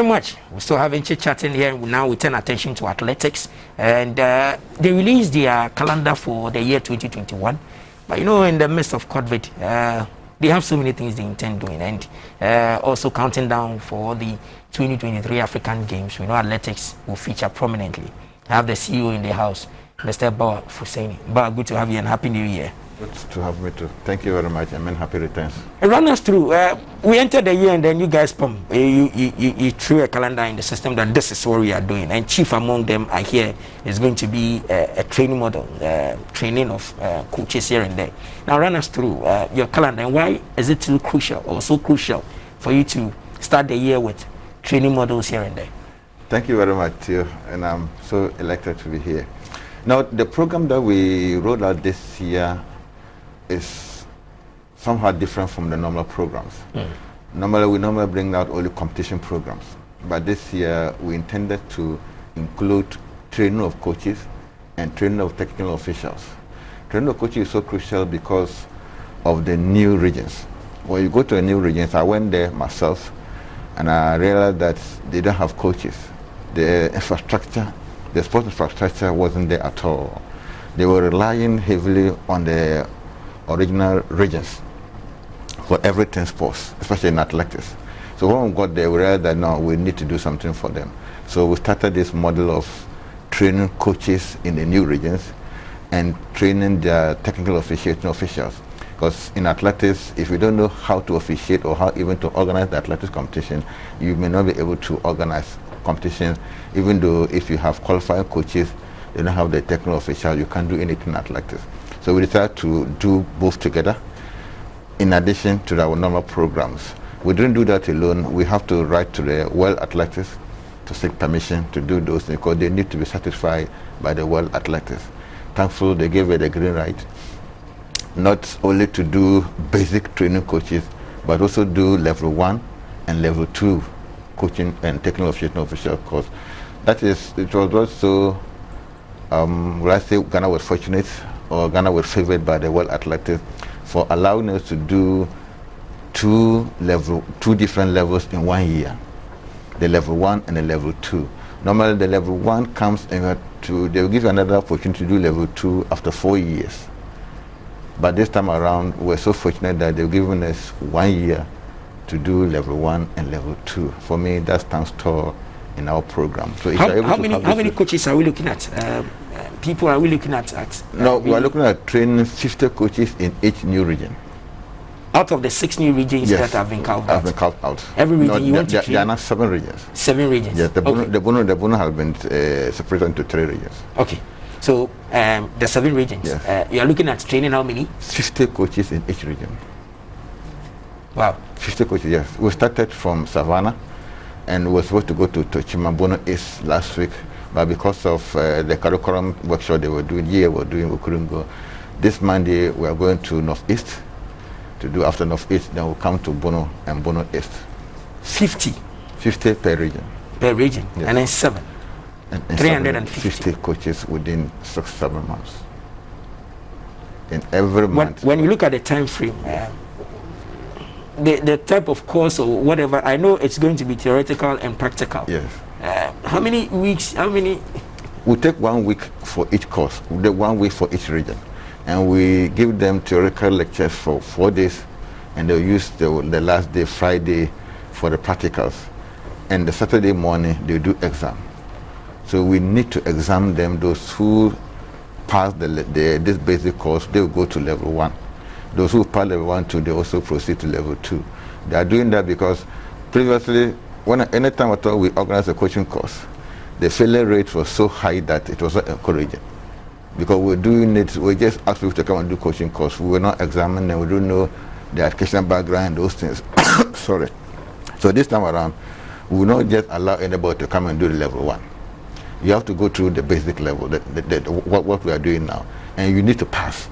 very much. We're still having chit-chatting here. Now we turn attention to athletics. And they released their calendar for the year 2021. But you know, in the midst of COVID, they have so many things they intend doing. And also counting down for the 2023 African Games. We know athletics will feature prominently. I have the CEO in the house, Mr. Bawa Fusieni. Bawa, good to have you and Happy New Year. Good to have me too. Thank you very much. And happy returns. Run us through. We entered the year and then you guys you threw a calendar in the system that this is what we are doing. And chief among them, I hear, is going to be a training model, training of coaches here and there. Now run us through your calendar and why is it so crucial or so crucial for you to start the year with training models here and there? Thank you very much, Theo, and I'm so elated to be here. Now, the program that we rolled out this year is somehow different from the normal programs. Normally, we normally bring out only competition programs, but this year we intended to include training of coaches and training of technical officials. Training of coaches is so crucial because of the new regions. When you go to a new regions, I went there myself, and I realized that they don't have coaches. The infrastructure, the sports infrastructure wasn't there at all. They were relying heavily on the original regions for everything sports, especially in athletics. So when we got there, we realized that no, we need to do something for them. So we started this model of training coaches in the new regions and training their technical officiating officials. Because in athletics, if you don't know how to officiate or how even to organize the athletics competition, you may not be able to organize competition. Even though if you have qualified coaches, they don't have the technical official, you can't do anything in athletics. So we decided to do both together in addition to our normal programs. We didn't do that alone. We have to write to the World Athletics to seek permission to do those things because they need to be satisfied by the World Athletics. Thankfully, they gave it the green light, not only to do basic training coaches, but also do level 1 and level 2 coaching and technical official course. That is, it was also, will I say Ghana was fortunate, or Ghana was favored by the World Athletics for allowing us to do two different levels in 1 year, the level 1 and the level 2. Normally the level 1 comes and they will give you another opportunity to do level 2 after 4 years. But this time around, we're so fortunate that they've given us 1 year to do level 1 and level 2. For me, that stands tall in our program. So how many coaches are we looking at? People are we looking at? No, we are looking at training 50 coaches in each new region. Out of the 6 new regions that have been carved out? Have been carved out. Every region you want to train? There are now 7 regions. 7 regions? Yes, the Bono has been separated into 3 regions. Okay. So the 7 regions, yes. You are looking at training how many? 50 coaches in each region. Wow. 50 coaches, yes. We started from Savannah and we were supposed to go to Tochima Bono East last week, but because of the curriculum workshop they were doing, we couldn't go. This Monday we are going to Northeast to do after Northeast, then we'll come to Bono and Bono East. 50? 50 per region. Per region, yes. And then 7? And 350 coaches within 6-7 months. In every month. When you look at the time frame, the type of course or whatever, I know it's going to be theoretical and practical. Yes. How many weeks? We take 1 week for each course. We take 1 week for each region, and we give them theoretical lectures for 4 days, and they'll use the last day, Friday, for the practicals, and the Saturday morning they do exam. So we need to examine them. Those who pass this basic course, they will go to level 1. Those who pass level 1, 2, they also proceed to level 2. They are doing that because previously, anytime at all we organized a coaching course, the failure rate was so high that it was not encouraging. Because we're doing it, we just ask people to come and do coaching course. We were not examining them, we don't know their educational background, those things. Sorry. So this time around, we will not just allow anybody to come and do the level 1. You have to go through the basic level, what we are doing now, and you need to pass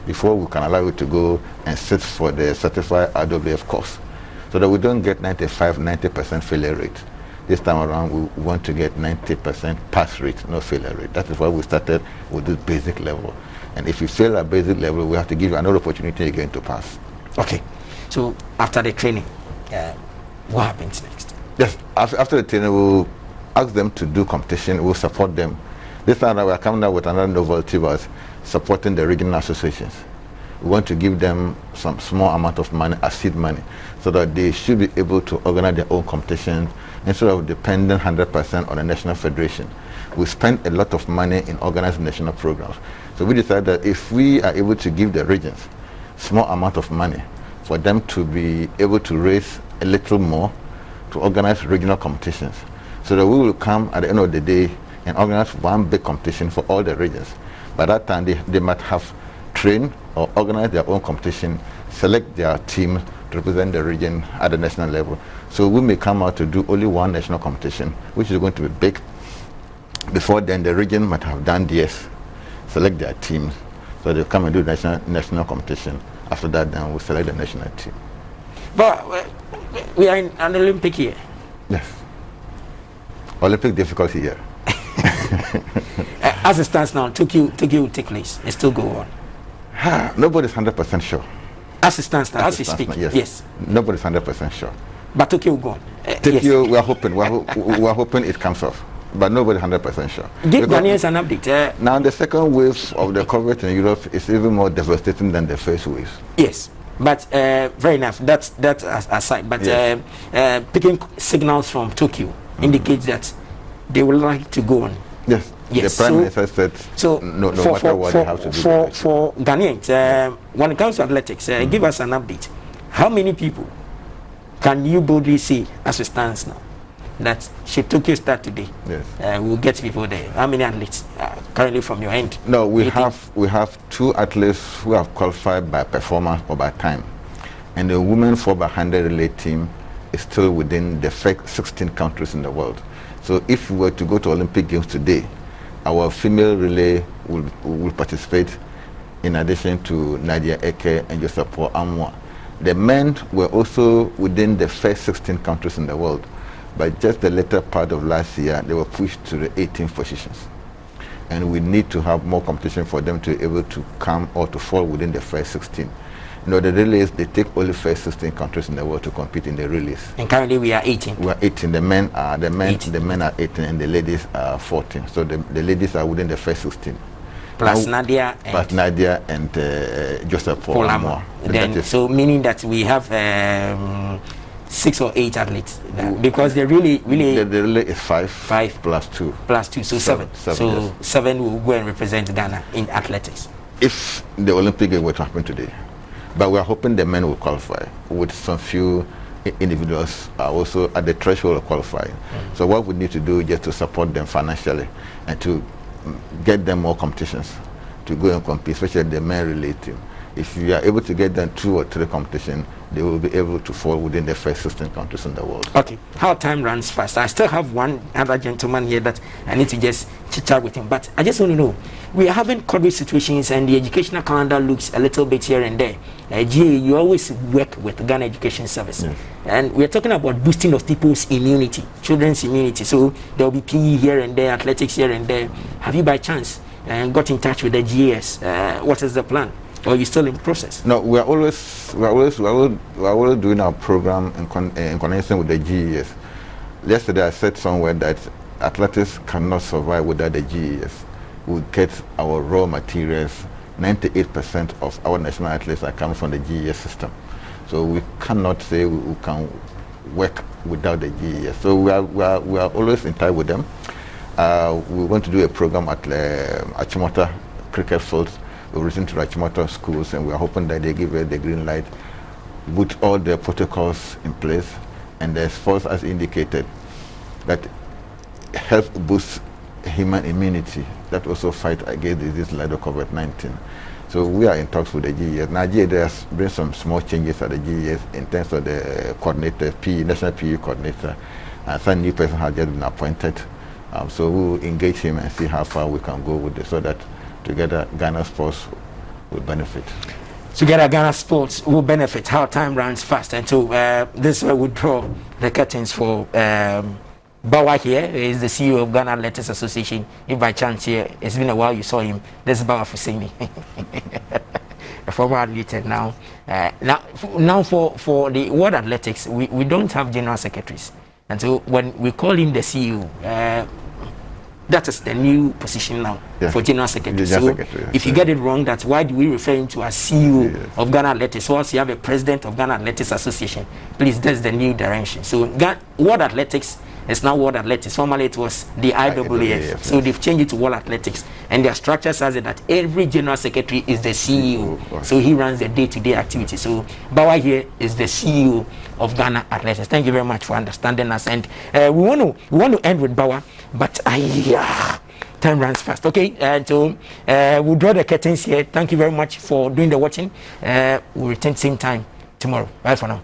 before we can allow you to go and sit for the certified RWF course, so that we don't get 95-90% failure rate. This time around, we want to get 90% pass rate, no failure rate. That is why we started with this basic level. And if you fail at basic level, we have to give you another opportunity again to pass. Okay. So after the training, what happens next? Yes, after the training, we'll ask them to do competition. We'll support them. This time we are coming out with another novelty was supporting the regional associations. We want to give them some small amount of money as seed money so that they should be able to organize their own competitions instead of depending 100% on the national federation. We spend a lot of money in organizing national programs. So we decided that if we are able to give the regions small amount of money for them to be able to raise a little more to organize regional competitions, so that we will come at the end of the day and organize one big competition for all the regions. By that time, they might have trained or organized their own competition, select their team to represent the region at the national level. So we may come out to do only one national competition, which is going to be big. Before then, the region might have done theirs, select their teams, so they come and do national competition. After that, then we'll select the national team. But we are in an Olympic year. Yes. Olympic difficulty here. As it stands now, Tokyo will take place. It still go on. Nobody's 100% sure. As it stands now, as we speak. Now, yes. Yes. Nobody's 100% sure. But Tokyo will go on. Tokyo, yes. we're hoping it comes off, but nobody's 100% sure. Give Ghanaians an update. Now the second wave of the COVID in Europe is even more devastating than the first wave. Yes. But very enough. That's aside. But yes. Picking signals from Tokyo indicates that they would like to go on. Yes. Yes. The Prime Minister said no matter what they have to do. For Ghanaians, when it comes to athletics, give us an update. How many people can you boldly say, as it stands now, that should Tokyo start today? Yes. We'll get people there. How many athletes currently from your end? No, we have 2 athletes who have qualified by performance or by time, and the women 4x100 relay team is still within the 16 countries in the world. So if we were to go to Olympic Games today, our female relay will participate in addition to Nadia Eke and Joseph Paul Amwa. The men were also within the first 16 countries in the world, but just the later part of last year, they were pushed to the 18th positions. And we need to have more competition for them to be able to come or to fall within the first 16. You know, the relays, they take only first 16 countries in the world to compete in the relays. And currently we are 18. We are 18. The men are 18, and the ladies are 14. So the ladies are within the first 16. Plus now, Nadia and Joseph Paul Amwa. Then, so meaning that we have 6 or 8 athletes because they really the relay is 5 plus 2 so 7. So yes. 7 will go and represent Ghana in athletics if the Olympic Games were to happen today. But we are hoping the men will qualify, with some few individuals are also at the threshold of qualifying. So what we need to do is just to support them financially and to get them more competitions to go and compete, especially the men relay team. If you are able to get them 2 or 3 competitions, they will be able to fall within the first 16 countries in the world. Okay, how time runs fast. I still have one other gentleman here that I need to just chit-chat with him, but I just want to know, we are having COVID situations and the educational calendar looks a little bit here and there. You always work with Ghana Education Service, yes. And we are talking about boosting of people's immunity, children's immunity. So there will be PE here and there, athletics here and there. Have you by chance got in touch with the GAS? What is the plan? Or are you still in process? No, we are always doing our program in connection with the GES. Yesterday I said somewhere that athletics cannot survive without the GES. We get our raw materials. 98% of our national athletes are coming from the GES system. So we cannot say we can work without the GES. So we are always in touch with them. We want to do a program at Achimota cricket fields. We listen to Achimota schools, and we are hoping that they give us the green light with all the protocols in place. And the sports has indicated that help boost human immunity, that also fight against disease like the COVID-19. So we are in talks with the GES. Now GES has been some small changes at the GES in terms of the coordinator, national PE coordinator, and some new person has just been appointed. So we will engage him and see how far we can go with this, so that together Ghana Sports will benefit. Together Ghana Sports will benefit. How time runs fast, and so this will draw the curtains for Bawa here. Is the CEO of Ghana Athletics Association. If by chance here, it's been a while you saw him. This is Bawa Fusieni, a former athlete now. Now for the World Athletics, we don't have general secretaries. And so when we call him the CEO, that is the new position now for General Secretary. So if you get it wrong, that's why do we refer him to as CEO of Ghana Athletics? So also you have a president of Ghana Athletics Association. Please, that's the new direction. So World Athletics is now World Athletics. Formerly it was the IAAF. So they've changed it to World Athletics. And their structure says that every General Secretary is the CEO. So he runs the day-to-day activity. So Bawa here is the CEO of Ghana Athletics. Thank you very much for understanding us. And we want to end with Bawa, but time runs fast. Okay, so we'll draw the curtains here. Thank you very much for doing the watching. We'll return same time tomorrow. Bye for now.